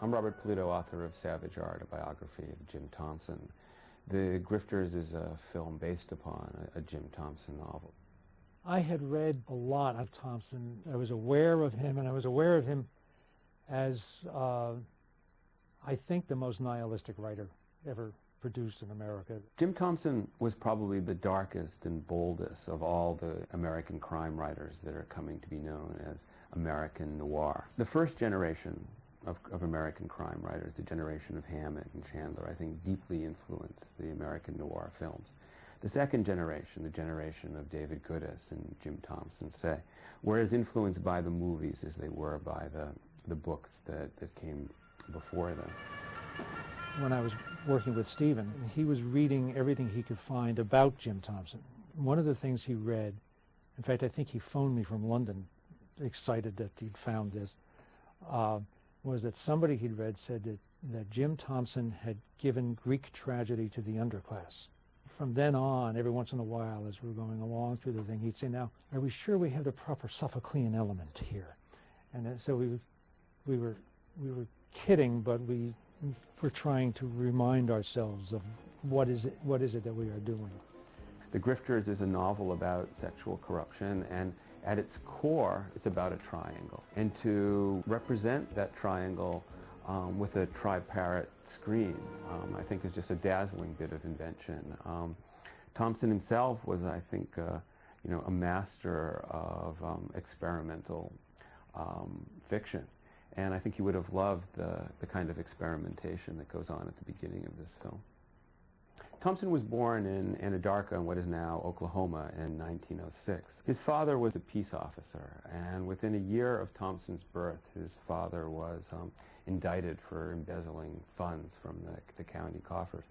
I'm Robert Polito, author of Savage Art, a biography of Jim Thompson. The Grifters is a film based upon a Jim Thompson novel. I had read a lot of Thompson. I was aware of him, and I was aware of him as, I think, the most nihilistic writer ever produced in America. Jim Thompson was probably the darkest and boldest of all the American crime writers that are coming to be known as American noir. The first generation of American crime writers, the generation of Hammett and Chandler, I think deeply influenced the American noir films. The second generation, the generation of David Goodis and Jim Thompson, say, were as influenced by the movies as they were by the books that came before them. When I was working with Stephen, he was reading everything he could find about Jim Thompson. One of the things he read, in fact, I think he phoned me from London, excited that he'd found this, was that somebody he'd read said that Jim Thompson had given Greek tragedy to the underclass. From then on, every once in a while, as we were going along through the thing, he'd say, "Now, are we sure we have the proper Sophoclean element here?" And so we were kidding, but we were trying to remind ourselves of what is it that we are doing. The Grifters is a novel about sexual corruption, and at its core, it's about a triangle. And to represent that triangle with a tripartite screen, I think is just a dazzling bit of invention. Thompson himself was, I think, a master of experimental fiction. And I think he would have loved the kind of experimentation that goes on at the beginning of this film. Thompson was born in Anadarko, in what is now Oklahoma, in 1906. His father was a peace officer, and within a year of Thompson's birth, his father was indicted for embezzling funds from the county coffers.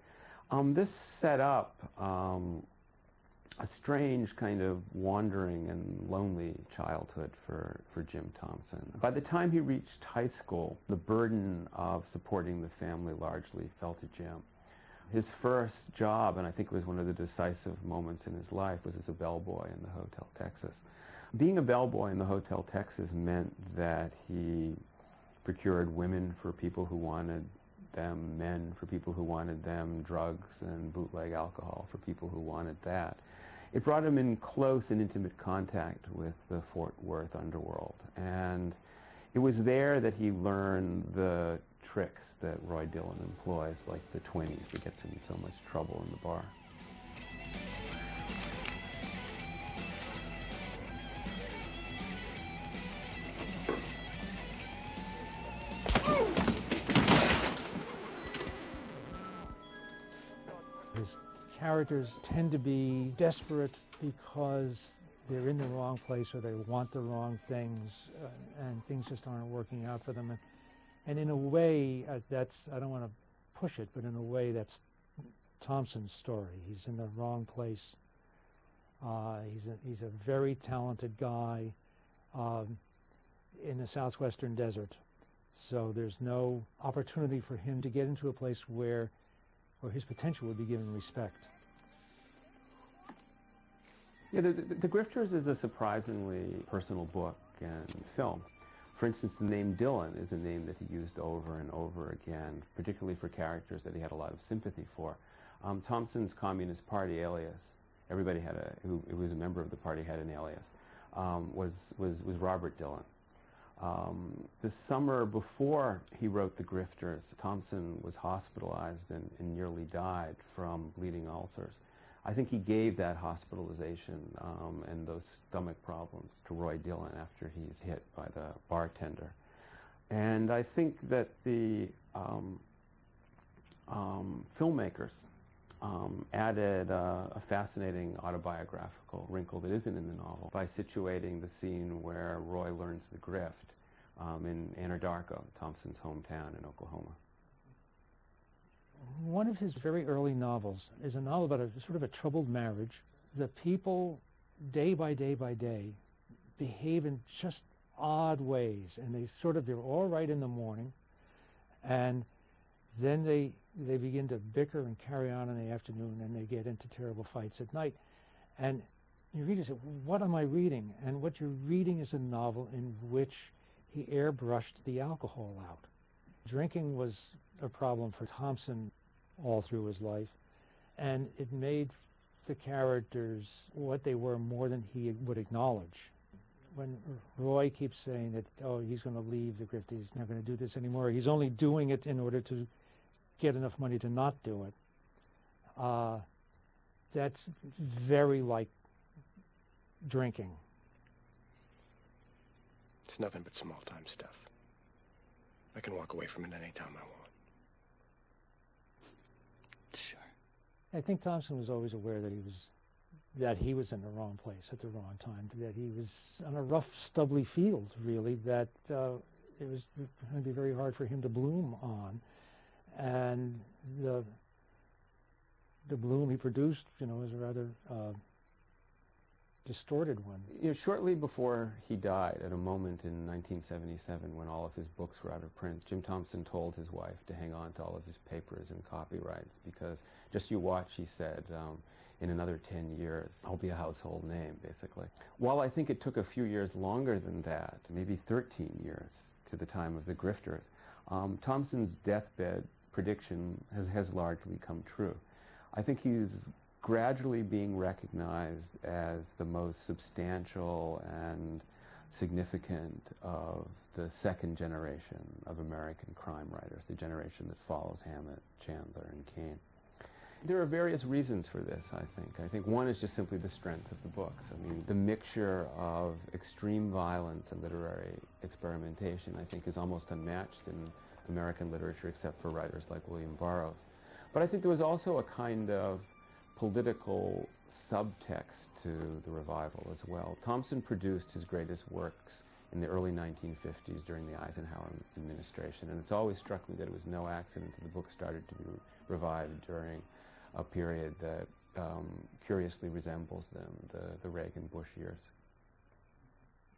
This set up a strange kind of wandering and lonely childhood for Jim Thompson. By the time he reached high school, the burden of supporting the family largely fell to Jim. His first job, and I think it was one of the decisive moments in his life, was as a bellboy in the Hotel Texas. Being a bellboy in the Hotel Texas meant that he procured women for people who wanted them, men for people who wanted them, drugs and bootleg alcohol for people who wanted that. It brought him in close and intimate contact with the Fort Worth underworld. And it was there that he learned the tricks that Roy Dillon employs, like the 20s, that gets him in so much trouble in the bar. His characters tend to be desperate because they're in the wrong place or they want the wrong things, and things just aren't working out for them. And in a way, I don't want to push it, but in a way that's Thompson's story. He's in the wrong place. He's a very talented guy in the southwestern desert. So there's no opportunity for him to get into a place where his potential would be given respect. Yeah, the Grifters is a surprisingly personal book and film. For instance, the name Dillon is a name that he used over and over again, particularly for characters that he had a lot of sympathy for. Thompson's Communist Party alias, everybody who was a member of the party had an alias, was Robert Dillon. The summer before he wrote The Grifters, Thompson was hospitalized and nearly died from bleeding ulcers. I think he gave that hospitalization and those stomach problems to Roy Dillon after he's hit by the bartender. And I think that the filmmakers added a fascinating autobiographical wrinkle that isn't in the novel by situating the scene where Roy learns the grift in Anadarko, Thompson's hometown in Oklahoma. One of his very early novels is a novel about a sort of a troubled marriage. The people, day by day by day, behave in just odd ways, and they're all right in the morning, and then they begin to bicker and carry on in the afternoon, and they get into terrible fights at night. And you read it and say, what am I reading? And what you're reading is a novel in which he airbrushed the alcohol out. Drinking was a problem for Thompson all through his life, and it made the characters what they were more than he would acknowledge. When Roy keeps saying that, oh, he's going to leave the Grifters, he's not going to do this anymore, he's only doing it in order to get enough money to not do it. That's very like drinking. It's nothing but small-time stuff. I can walk away from it any time I want. Sure. I think Thompson was always aware that he was in the wrong place at the wrong time, that he was on a rough, stubbly field, really, that it was going to be very hard for him to bloom on. And the bloom he produced, was a rather distorted one. Shortly before he died, at a moment in 1977 when all of his books were out of print, Jim Thompson told his wife to hang on to all of his papers and copyrights because, just you watch, he said, in another 10 years, I'll be a household name, basically. While I think it took a few years longer than that, maybe 13 years to the time of the Grifters, Thompson's deathbed prediction has largely come true. I think he's gradually being recognized as the most substantial and significant of the second generation of American crime writers, the generation that follows Hammett, Chandler, and Kane. There are various reasons for this, I think. I think one is just simply the strength of the books. I mean, the mixture of extreme violence and literary experimentation, I think, is almost unmatched in American literature, except for writers like William Burroughs. But I think there was also a kind of political subtext to the revival as well. Thompson produced his greatest works in the early 1950s during the Eisenhower administration, and it's always struck me that it was no accident that the book started to be revived during a period that curiously resembles them, the Reagan-Bush years.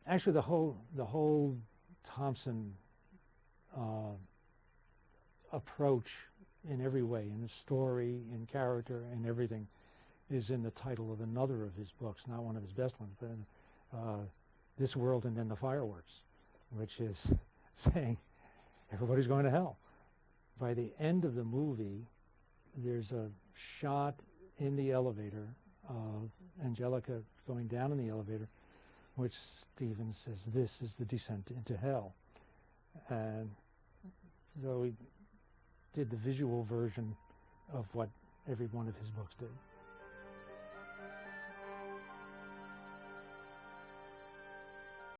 Actually, the whole Thompson approach in every way, in the story, in character, and everything, is in the title of another of his books, not one of his best ones, but This World and Then the Fireworks, which is saying everybody's going to hell. By the end of the movie, there's a shot in the elevator of Angelica going down in the elevator, which Stephen says, this is the descent into hell. And so he did the visual version of what every one of his books did.